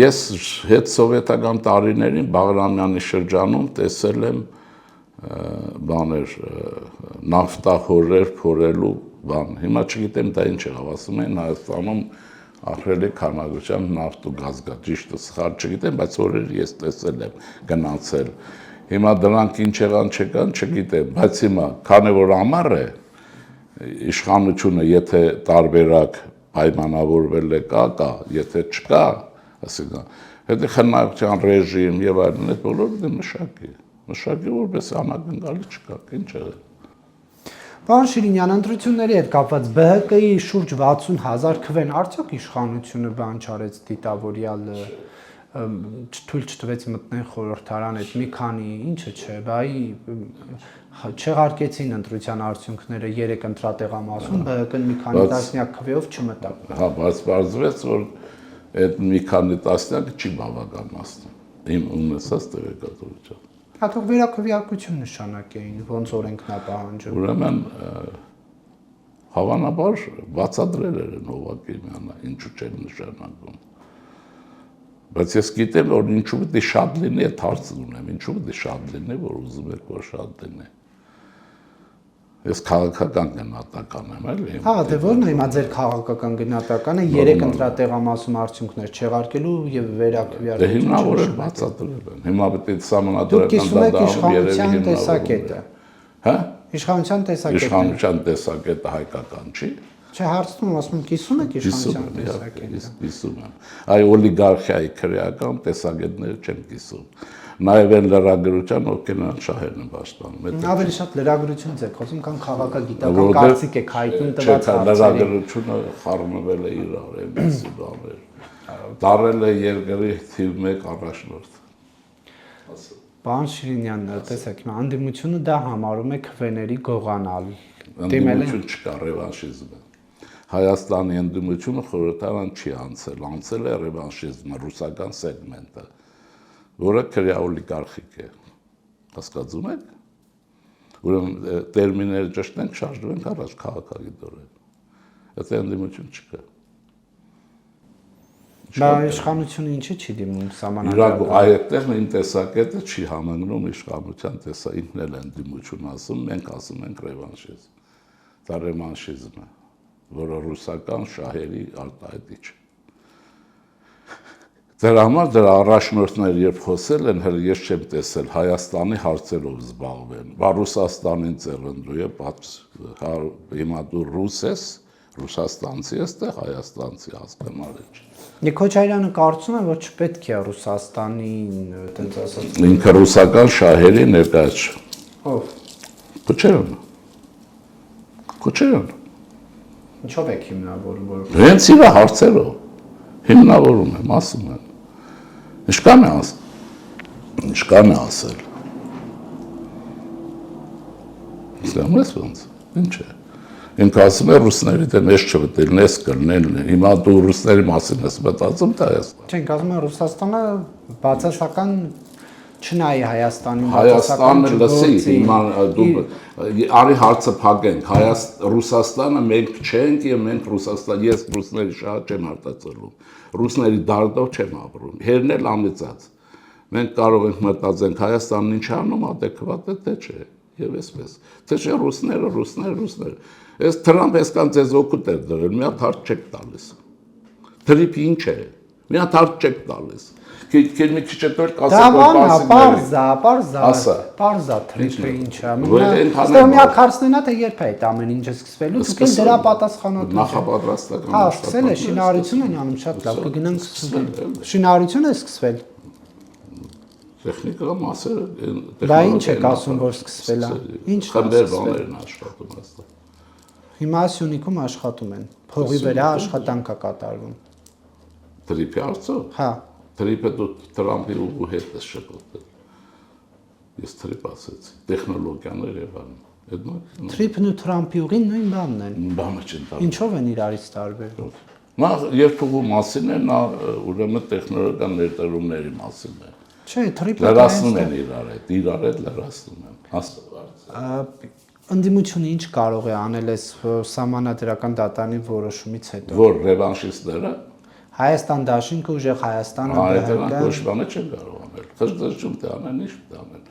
Ես հետ սովետական տարիներին Բաղրամյանի շրջանում տեսել եմ բաներ նավթահորեր փորելու բան։ Հիմա չգիտեմ դա ինչ եղավ, ասում են Հայաստանում ահռելի քանակությամբ նավթ ու գազ կա, ճիշտ է, սխալ չգիտեմ, բայց օրեր ես տեսել եմ գնացել։ Հիմա դրանք ինչ եղան չկան, չգիտեմ, բայց հիմա քանի որ ամառ է իշխանությունը եթե տարբերակ պայմանավորվել է կա, եթե չկա, ասիկա, հետո խնայության ռեժիմ եւ այլն, այդ բոլորը դե մշակի որպես անակնկալի չկա, ինչ է։ Պարոն Շիրինյան, ընտրությունների հետ կապված ԲՀԿ-ի շուրջ 60,000 քվեն արդյոք իշխանությունը բան չարեց դիտավորյալ թույլ չտվեց մտնել խորհրդարան այդ մի քանի ինչը չէ, բայ չեղարկեցին ընտրության արդյունքները 3 ընտրատեղամասում, ԲՀԿ-ն մի քանի տասնյակ քվեով չմտավ։ Հա, բայց պարզվեց, որ այդ մի քանի տասնյակը չի բավականացնում։ Իմ ունեցած տեղեկատվությամբ։ Հա թող վերակվյարկություն նշանակեին, ոնց օրենքն է պահանջում։ Ուրեմն հավանաբար բացատրել են ուղղակի միանա, ինչու չեն նշանակում։ Բայց ես գիտեմ, որ ինչու պետք է շատ լինի, այդ հարցը ունեմ, ինչու պետք է շատ լինի, որ ուզում եք, որ շատ լինի։ Ես քաղաքական գնահատական եմ, էլի։ Հա, դե ո՞րն է հիմա ձեր քաղաքական գնահատականը 3 ընտրատեղամասում արդյունքներ չեղարկելու եւ վերակվյարկելու։ Դե հիմնավոր է բացատրել են։ Հիմա պետք է համանadrական դադարում երևի տեսակետը։ Հա? Իշխանության տեսակետը։ Իշխանության տեսակետը հայկական չի։ Չէ, հարցնում ասում եմ, կիսում եք իշխանության տեսակետը։ Կիսում եմ։ Այ օլիգարխիայի քրեական տեսակետները չեն կիսում։ Նաև են լրագրության ովքեր նրան շահերն են պաշտպանում։ Ավելի շատ լրագրությունից եք խոսում, քան քաղաքագիտական կարծիք եք հայտնում տված հարցերի։ Լրագրությունը խառնվել է իրար, այնպեսի բաներ։ Դարել է երկրի թիվ 1 առաջնորդ։ Պարոն Շիրինյան, տեսեք, հիմա անդիմությունը դա համարում է քվեների գողանալ։ Անդիմություն չկա, ռևանշիզմ է։ Հայաստանի անդիմությունը խորհրդարան չի անցել է ռևանշիզմը, ռուսական սեգմենտը, որը քրեա օլիգարխիկ է։ Հասկացում եք։ Ուրեմն տերմինները ճշտենք, շարժվենք առաջ քաղաքագիտորեն։ Այդ անդիմություն չկա։ Դա իշխանությունը ինչի չի դիմում Իրագու այդտեղ իմ տեսակետը չի համընկնում իշխանության ինքն էլ են դիմություն ասում, մենք ասում ենք ռևանշիզմ։ Դա ռևանշիզմ է, որը ռուսական շահերի արտահայտիչ է։ Դրա համար դրա առաջնորդները երբ խոսել են, հələ ես չեմ տեսել Հայաստանի հարցերով զբաղվեն։ Բա Ռուսաստանին ծերնդու է, հիմա դու ռուս ես, ռուսաստանցի ես, թե հայաստանցի հասկանալ է։ Նիկոչարյանը կարծում է, որ չպետք է Ռուսաստանին, այտենց ասած։ Ինքը ռուսական շահերի ներկայաց։ Ով։ Քոչարյան։ Ինչով եք հիմնավորում, որ հենց իր հարցերով հիմնավորում եմ, ասում եմ։ Ինչքան է ասել։ Իսկական ես ոնց։ Ինչ է։ Ինքը ասում է ռուսների դեմ ես չվտել, ես կլնեն։ Հիմա դու ռուսների մասին ես մտածում, թե Հայաստան։ Չենք ասում է Ռուսաստանը բացասական չնայի Հայաստանին Հայաստանը լսի, հիմա դու արի հարցը փակենք։ Ռուսաստանը մենք չենք եւ մենք Ռուսաստան, ես ռուսների շահ չեմ արտացոլում։ Ռուսների դարդով չեմ ապրում։ Հերն էլ անիծած։ Մենք կարող ենք մտածենք Հայաստանն ինչ անում, adekvat է թե չէ։ Եվ այսպես։ Թե չէ ռուսները։ Այս Թրամփ այսքան ձեզ օգուտ է դրել, մի հատ հարց չեք տալիս։ Թրիփի ինչ է։ Մի հատ հարց չեք տալիս։ Մի քիչ հետո դա պարզա թրիփը ինչա։ Ստեղ մի հատ հարցնենա թե երբ է այդ ամեն ինչը սկսվելու, դուք էլ դրա պատասխանատու եք։ Նախապատրաստական հա, սկսել է շինարարություն են անում շատ լավ, կգնանք շինարարություն է սկսվել։ Տեխնիկա մասերը Դա ինչ եք ասում, որ սկսվել է։ Ինչ խմբեր բաներն աշխատում այստեղ։ Հիմա Սյունիքում աշխատում են։ Փողի վրա աշխատանք է կատարվում։ Թրիփի հարցով։ Հա։ Թրիփը դու Տրամպի ու հետ ես շփոթել։ Ես թրիփ ասեցի, տեխնոլոգիաներ եւ այլն։ Թրիփն ու Տրամպի ուղին նույն բանն են։ Բանը չեն տալու։ Ինչով են իրարից տարբեր։ Նա երկու մասին է, նա ուրեմն տեխնոլոգիական ներդրումների մասին է։ Չէ, թրիփը լրացնում են իրար հետ լրացնում են։ Հաստատ։ Ընդդիմությունը ինչ կարող է անել այս սահմանադրական դատարանի որոշումից հետո։ Որ ռևանշիստները Հայաստան դաշինքը ուժեղ Հայաստանը դրանք ոչ բանը չեն կարող անել։ Խժդժում թե անեն, ինչ դանեն։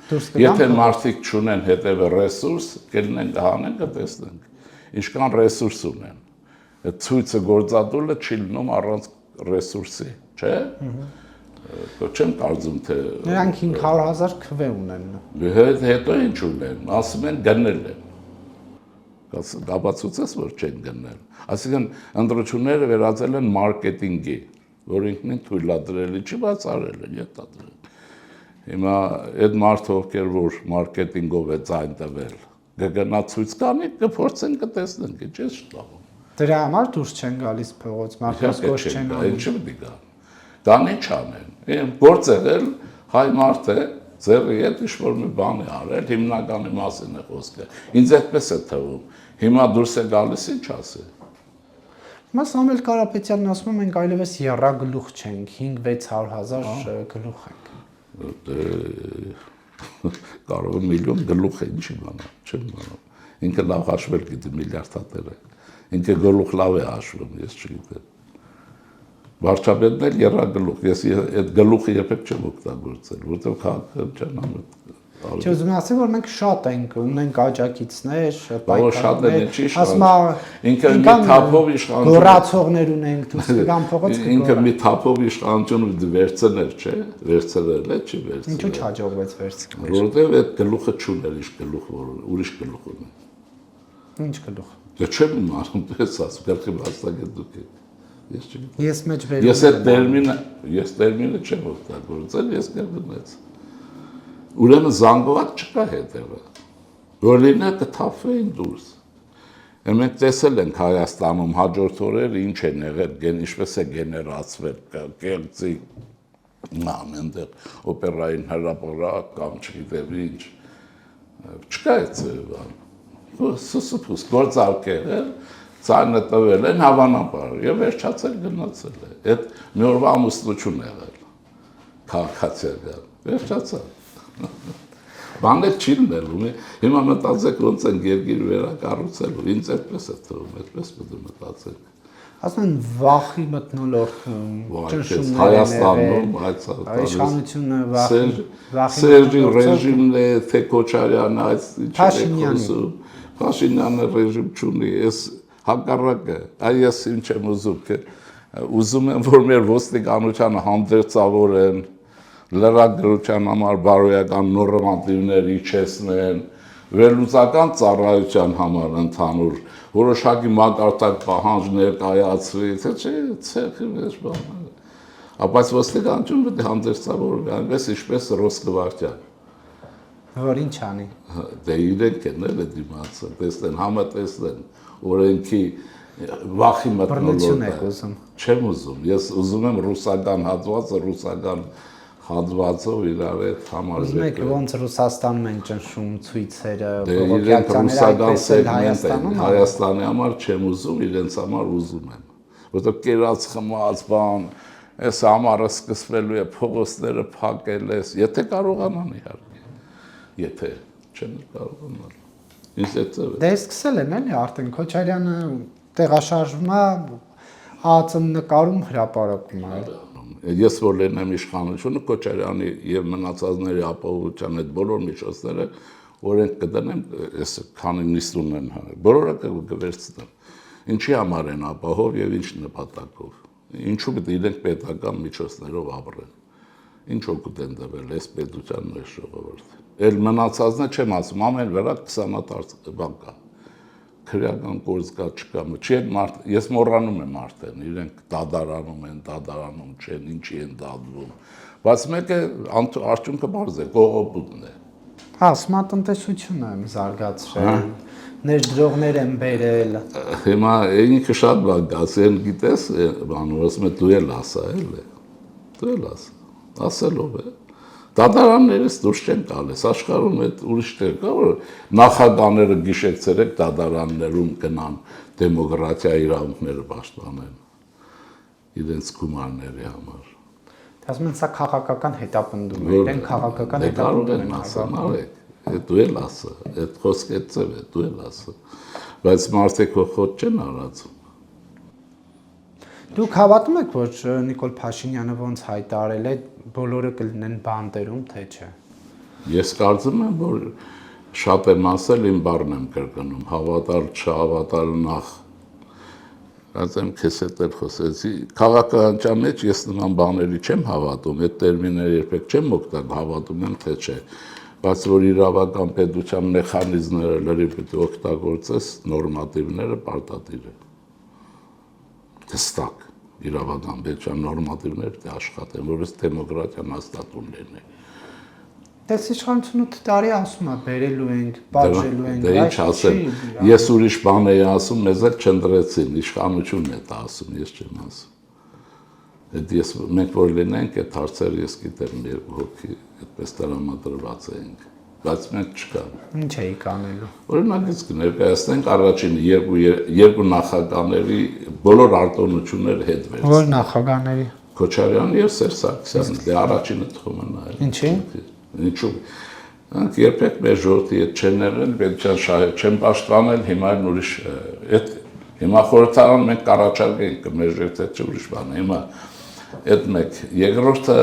Եթե մարդիկ չունեն հետևը ռեսուրս, կելնեն հանեն, կտեսնենք։ Ինչքան ռեսուրս ունեն։ Այդ ցույցը գործադուլը չի լինում առանց ռեսուրսի, չէ՞։ Չեմ կարծում թե նրանք 500,000 քվ ունեն։ Հետո ինչ ունեն, ասում են գնել են։ Կապացուցես որ չեն գնել։ Այսինքն ընտրությունները վերածել են մարքեթինգի, որ ինքնին թույլատրելի չի, բայց արել են յետադրել։ Հիմա այդ մարդը ովքեր որ մարքեթինգով է ձայն տվել, կգնա ցույց կանի, կփորձեն կտեսնեն, ինչ է շտապում։ Դրա համար դուրս չեն գալիս փողոց, մարդկանց կոշ չեն անում։ Ինչ պիտի գա։ Կան ինչ անեն։ Գործ եղել հայ մարդ է, ձեռի հետ ինչ-որ մի բան է արել, հիմնականի մասին է խոսքը։ Ինձ այդպես է թվում։ Հիմա դուրս է գալիս ինչ ասի։ Հիմա Սամվել Կարապետյանն ասում է մենք այլևս եռագլուխ չենք, 5-600,000 գլուխ ենք։ Կարող է միլիոն գլուխ է, ինչի բանա, չեմ բանա։ Ինքը լավ հաշվել գիտի միլիարդատեր է։ Ինքը գլուխ լավ է հաշվում, ես չգիտեմ։ Վարչապետն էլ եռագլուխ, ես այդ գլուխը երբեք չեմ օգտագործել, որտեղ քաղաքը չեմ անում։ Չէ, ուզում եմ ասել, որ մենք շատ ենք, ունենք աջակիցներ, պայքարներ, ասում եմ, ինքը մի թափով իշխանություն, գոռացողներ ունենք, դուրս կգան փողոց կգոռան։ Ինքը մի թափով իշխանություն վերցնել, չէ, վերցրել է, չի վերցրել։ Ինչու չհաջողվեց վերցնել։ Որովհետև այդ գլուխը չուներ իշ գլուխ, որ ուրիշ գլուխ ունի։ Ինչ գլուխ։ Դե չեմ իմանում, ես ասում, գլխի վաստակետ դուք եք։ Ես մեջ վերում եմ։ Ես տերմինը չեմ օգտագործել, ես կգնեց։ Ուրեմն զանգված չկա հետևը, որ լինա կթափվեին դուրս։ Մենք տեսել ենք Հայաստանում հաջորդ օրեր ինչ են եղել, ինչպես է գեներացվել, կեղծի այնտեղ օպերային հրապարակ կամ չգիտեմ ինչ, չկա այդ բան։ Սուսուփուս գործարկել են, ցանը տվել են հավանաբար եւ վերջացել գնացել է։ Այդ մի օրվա ամուսնություն եղել։ Քաղաքացիական, վերջացավ։ Բանը չի լինելու, հիմա մտածեք ոնց են երկիր վերակառուցելու, ինձ այդպես է թվում, այդպես պետք է մտածենք։ Ասում են վախի մթնոլորտ ճնշումներ Հայաստանում իշխանությունը վախի Սերժի ռեժիմն է, թե Քոչարյանը այս ինչ է խոսում, Փաշինյանը ռեժիմ չունի, ես հակառակը, այս ինչ եմ ուզում եմ, որ մեր ոստիկանությանը հանդերձավորեն, լրագրության համար բարոյական նորմատիվներ իջեցնեն, վերլուծական ծառայության համար ընդհանուր որոշակի մակարդակ պահանջ ներկայացվի, թե չէ, ցեխի մեջ բանը։ Բայց ոստիկանությունը պետք է հանդերձավորվի, այնպես ինչպես Ռոսկվարտյան։ Որ ինչ անի։ Դե իրենք են էլ դիմացը, տեսնեն, համատեսնեն օրենքի վախի մթնոլորտը։ Չեմ ուզում, ես ուզում եմ ռուսական հատվածը, ռուսական հատվածով իրար հետ համարվել։ Ուզում եք ոնց Ռուսաստանում են ճնշում ցույցերը, ռուսական սեգմենտ Հայաստանի համար չեմ ուզում, իրենց համար ուզում եմ։ Որտեղ կերած խմած բան, այս համարը սկսվելու է փողոցները փակել ես, եթե կարողանան իհարկե։ Եթե չեմ կարողանալ։ Ինչ է ծավալ։ Դե սկսել են էլի արդեն Քոչարյանը տեղաշարժվում է, ԱԱԾ-ն նկարում հրապարակում է։ Ես որ լինեմ իշխանությունը Քոչարյանի եւ մնացածների ապահովության այդ բոլոր միջոցները օրենք կդնեմ, ես քանի նիստ ունեն, բոլորը կվերցնեմ։ Ինչի համար են ապահով եւ ինչ նպատակով։ Ինչու՞ պետք է իրենք պետական միջոցներով ապրեն։ Ինչ օգուտ են տվել այս պետության մեր ժողովրդին։ Էլ մնացածն չեմ ասում, ամեն վրա 20 բան կա։ Քրեական գործ կա, չկա։ Չի մարդ, ես մոռանում եմ արդեն, իրենք դադարանում չեն, ինչի են դադվում։ Բայց մեկը արդյունքը բարձ է, կողոպուտն է։ Հա, սմատնտեսությունը եմ զարգացրել, ներդրողներ են բերել։ Հիմա ինքը շատ բան գասեն, գիտես, բանը ասում է դու էլ ասա, էլի։ Դու էլ ասա, ասելով է։ Դատարաններից դուրս չեն գալիս, աշխարհում այդ ուրիշ տեղ կա, որ նախագահները գիշերցերեք դատարաններում գնան դեմոկրատիա իրավունքները պաշտպանեն իրենց գումարների համար։ Ասում են սա քաղաքական հետապնդում է, իրեն քաղաքական հետապնդում են ասում, դու էլ ասա, այդ խոսքը ծև է, դու էլ ասա, բայց մարդիկ խոտ չեն արած։ Դուք հավատում եք, որ Նիկոլ Փաշինյանը ոնց հայտարարել է, բոլորը կլինեն բանտերում, թե չէ։ Ես կարծում եմ, որ շատ եմ ասել, իմ բառն եմ կրկնում, հավատալ, չհավատալ նախ։ Ասեմ, քեզ հետ էլ խոսեցի, քաղաքականության մեջ ես նման բաների չեմ հավատում, այդ տերմինները երբեք չեմ օգտագործում, հավատում եմ, թե չէ։ Բայց որ իրավական պետության մեխանիզմները լրիվ պետք է օգտագործես, նորմատիվները պարտադիր է։ Հստակ իրավական պետության նորմատիվներ պետք է աշխատեն, որպես դեմոկրատիան հաստատուն լինի։ Դες իշխանությունը 8 տարի ասում է, բերելու ենք, պատժելու ենք, դե ինչ ասեմ, ես ուրիշ բան էի ասում, մեզ էլ չընտրեցին, իշխանությունն է դա ասում, ես չեմ ասում։ Այդ ես մենք որ լինենք, այդ հարցերը ես գիտեմ, երկու հոգի այդպես տրամադրված էինք, բայց մենք չկան։ Ինչ էիք անելու։ Օրինակից կներկայացնենք առաջինը երկու նախագահների բոլոր արտոնությունները հետ վերցնենք։ Որ նախագահների։ Քոչարյանը եւ Սերժ Սարգսյանը, դե առաջինը թվում է նայել։ Ինչի՞։ Ինչու՞։ Անք երբեք մեր ժողովրդի հետ չեն եղել, պետության շահեր չեն պաշտպանել, հիմա էլ ուրիշ այդ հիմա խորհրդարան մենք կառաջարկենք մեր ժողովրդի ուրիշ բան է։ Հիմա այդ մեկ երկրորդը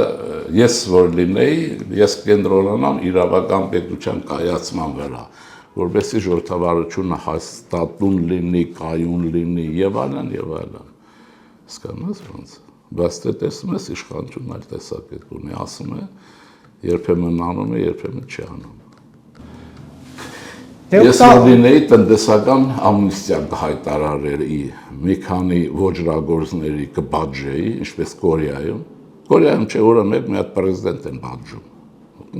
ես որ լինեի, ես կենտրոնանամ իրավական պետության կայացման վրա, որովհետեւ ժողովրդավարությունը հաստատուն լինի, կայուն լինի եւ այլն եւ այլն։ Հասկանաս ոնց։ Բայց դե տեսնում ես իշխանությունն այլ տեսակետ ունի, ասում է երբեմն անում է, երբեմն չի անում։ Ես լինեի տնտեսական ամնիստիա կհայտարարեի, մի քանի ոճրագործների կբաժեի, ինչպես Կորեայում։ Կորեայում չէ, օրը մեկ մի հատ պրեզիդենտ են բաժում։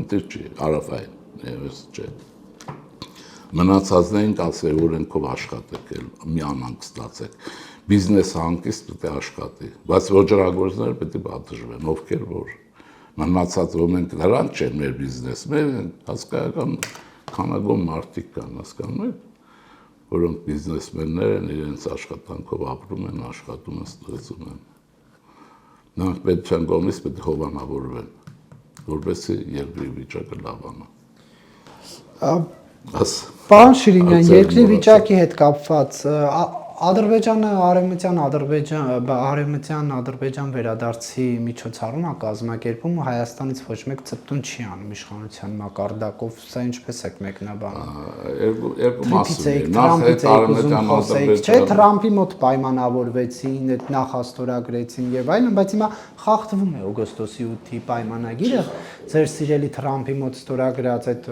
Ինտեր չի, Արաֆային, ես չէ։ Մնացածներին կասել, օրենքով աշխատեք, մի անանք ստացեք։ Բիզնես հանգիստ պետք է աշխատի, բայց ոճրագործները պետք է բաժվեն, ովքեր որ։ Մնացած ոմենք դրանք չեն մեր բիզնեսները, հասկայական քանագոն մարդիկ կան, հասկանում եք, որոնք բիզնեսմեններ են, իրենց աշխատանքով ապրում են, աշխատում են, ստեղծում են։ Նրանք պետության կողմից պետք է հովանավորվեն, որպեսզի երկրի վիճակը լավանա։ Պարոն Շիրինյան, երկրի վիճակի հետ կապված Ադրբեջանը արևմտյան Ադրբեջան վերադարձի միջոցառումը կազմակերպում ու Հայաստանից ոչ մեկ ցտուն չի անում իշխանության մակարդակով, սա ինչպես եք մեկնաբանում։ Երկու մասն է։ Նախ է արևմտյան Ադրբեջանը։ Չէ, Թրամփի մոտ պայմանավորվեցին, այդ նախաստորագրեցին եւ այլն, բայց հիմա խախտվում է օգոստոսի 8-ի պայմանագիրը, ձեր սիրելի Թրամփի մոտ ստորագրած այդ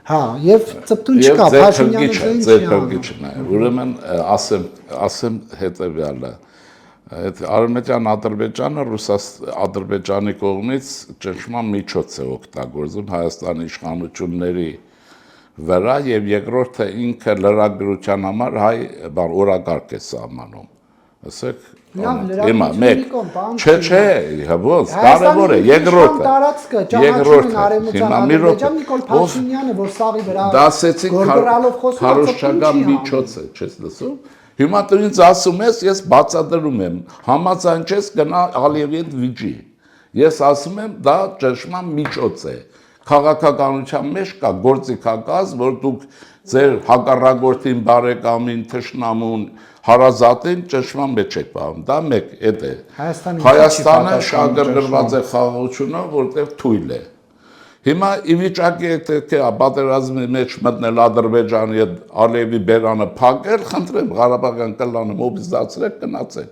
Հա, եւ ծպտուն չկա, Փաշինյանը ձեր կրկիչն է։ Ուրեմն ասեմ հետեւյալը։ Այդ արևմտյան Ադրբեջանը Ադրբեջանի կողմից ճնշման միջոց է օգտագործում Հայաստանի իշխանությունների վրա եւ երկրորդը ինքը լրագրության համար հայ օրակարգ է սահմանում։ Ասեք Հիմա մեկ չէ, ոնց կարևոր է երկրորդը հիմա մի րոպե Նիկոլ Փաշինյանը որ սաղի վրա դասեցին քարոզչական միջոց է, չես լսում։ Հիմա դու ինձ ասում ես, ես բացատրում եմ, համաձայն չես գնա Ալիևի հետ վիճի։ Ես ասում եմ, դա ճնշման միջոց է։ Քաղաքականության մեջ կա գործիքակազմ, որ դուք ձեր հակառակորդին, բարեկամին, թշնամուն, հարազատին ճնշման մեջ եք պահում, դա մեկ էդ է։ Հայաստանը շահագրգռված է խաղաղությունով, որտեղ թույլ է։ Հիմա ի վիճակի եք թե պատերազմի մեջ մտնել Ադրբեջանի հետ Ալիևի բերանը փակել, խնդրեմ Ղարաբաղյան կլանը մոբիլիզացրեք, գնացեք։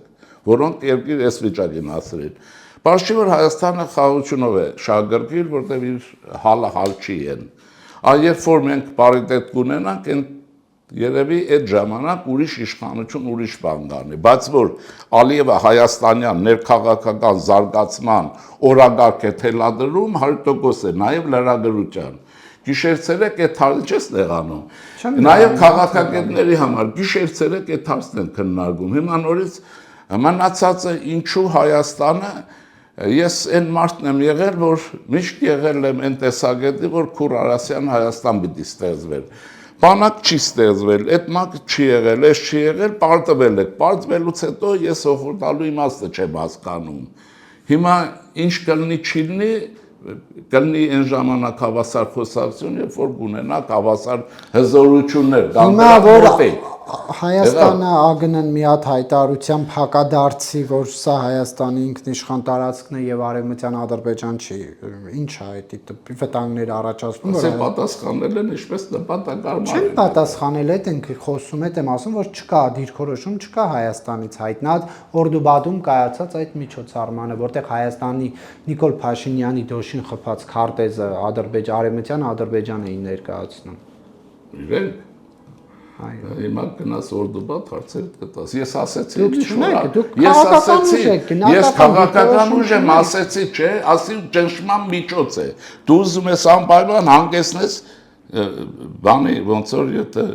որոնք երկիր այս վիճակին հասրին։ Բայց չի որ Հայաստանը խաղաղությունով է շահագրգիռ, որտեղ իր հալը հալ չի են։ Այ երբ որ մենք պարիտետ կունենանք, երևի այդ ժամանակ ուրիշ իշխանություն, ուրիշ բան կանի, բայց որ Ալիևը հայաստանյան ներքաղաքական զարգացման օրագարկ է թելադրում 100% է, նաև լրագրության։ Գիշեր-ցերեկ այդ հարցը չես տեղանում։ Նաև քաղաքագետների համար գիշեր-ցերեկ այդ հարցն են քննարկում։ Հիմա նորից մնացածը ինչու Հայաստանը ես այն մարդն եմ եղել, որ միշտ եղել եմ այն տեսակետի, որ Քուր Արասյան Հայաստան պիտի ստեղծվեր։ Բանակ չի ստեղծվել, այդ մակ չի եղել, այս չի եղել, պարտվել եք։ Պարտվելուց հետո ես հոխորտալու իմաստը չեմ հասկանում։ Հիմա ինչ կլինի չի լինի, կլինի այն ժամանակ հավասար խոսակցություն, երբ որ կունենաք հավասար հզորություններ։ Հիմա որ Հայաստանը ԱԳՆ-ն մի հատ հայտարարությամբ հակադարձի, որ սա Հայաստանի ինքնիշխան տարածքն է եւ Արևմտյան Ադրբեջան չի, ինչ է այդ վտանգներ առաջացնում, որ պատասխանել են ինչպես նպատակարար։ Չեն պատասխանել, այդ ենք խոսում, եմ ասում, որ չկա դիրքորոշում, չկա Հայաստանից հայտնած Օրդուբադում կայացած այդ միջոցառմանը, որտեղ Հայաստանի Նիկոլ Փաշինյանի դոշին խփած քարտեզը Արևմտյան Ադրբեջան էին ներկայացնում։ Իրենք Հիմա գնաց Օրդուբադ հարցեր կտաս։ Ես ասեցի, ես քաղաքական ուժ եմ, ասեցի, չէ, ասի ճնշման միջոց է։ Դու ուզում ես անպայման հանգեցնես բանի ոնց որ եթե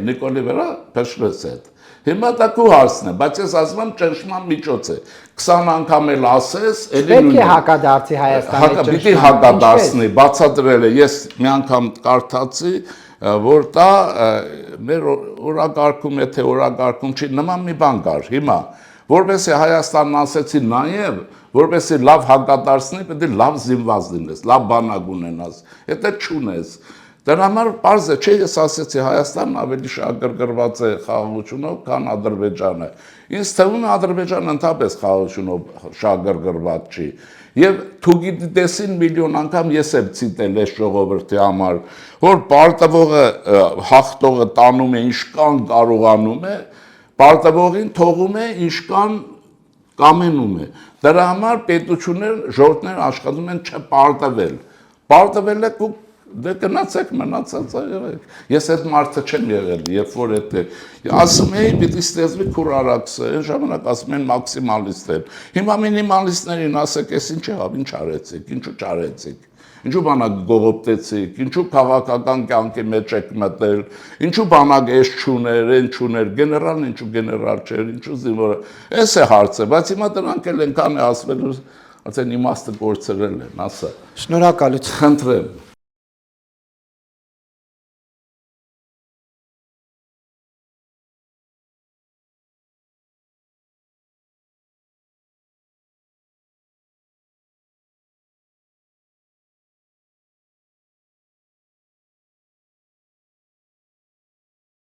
Նիկոլի վրա փշրես այդ։ Հիմա դա քո հարցն է, բայց ես ասում եմ ճնշման միջոց է։ 20 անգամ էլ ասես, էլի նույնն է։ Պետք է հակադարձի Հայաստանի ճնշման։ Պիտի հակադարձնի, բացատրել է։ Ես մի անգամ կարդացի, որ դա մեր օրակարգում, եթե օրակարգում չի, նման մի բան կար։ Հիմա, որպեսզի Հայաստանն ասեցի նաև, որպեսզի լավ հակադարձնի, պետք է լավ զինված լինես, լավ բանակ ունենաս, եթե չունես։ Դրա համար պարզ է, չէ, ես ասեցի Հայաստանն ավելի շահագրգռված է խաղաղությունով, քան Ադրբեջանը։ Ինձ թվում է Ադրբեջանը ընդհանրապես խաղաղությունով շահագրգռված չի։ Եվ թուգիտեսին միլիոն անգամ ես եմ ցիտել այս ժողովրդի համար, որ պարտվողը հաղթողը տանում է ինչքան կարողանում է, պարտվողին թողում է ինչքան կամենում է։ Դրա համար պետություններ, ժողովուրդներ աշխատում են չպարտվել։ Պարտվել եք ու դե գնացեք մնացածը եղեք։ Ես այդ մարդը չեմ եղել, երբ որ այդ ասում էի պիտի ստեղծվի Քուր Արաքսը, այն ժամանակ ասում են մաքսիմալիստ են։ Հիմա մինիմալիստներին ասեք, ես ինչ եղավ, ինչ արեցիք, ինչու չարեցիք։ Ինչու բանակ գողոպտեցիք, ինչու քաղաքական կյանքի մեջ եք մտել, ինչու բանակ էս չուներ, այն չուներ, գեներալն ինչու գեներալ չէր, ինչու զինվորը։ Էս է հարցը, բայց հիմա դրանք էլ ենքան է ասվել, արդեն իմաստը կորցրել են, ասա։ Շնորհակալություն։ Խնդրեմ։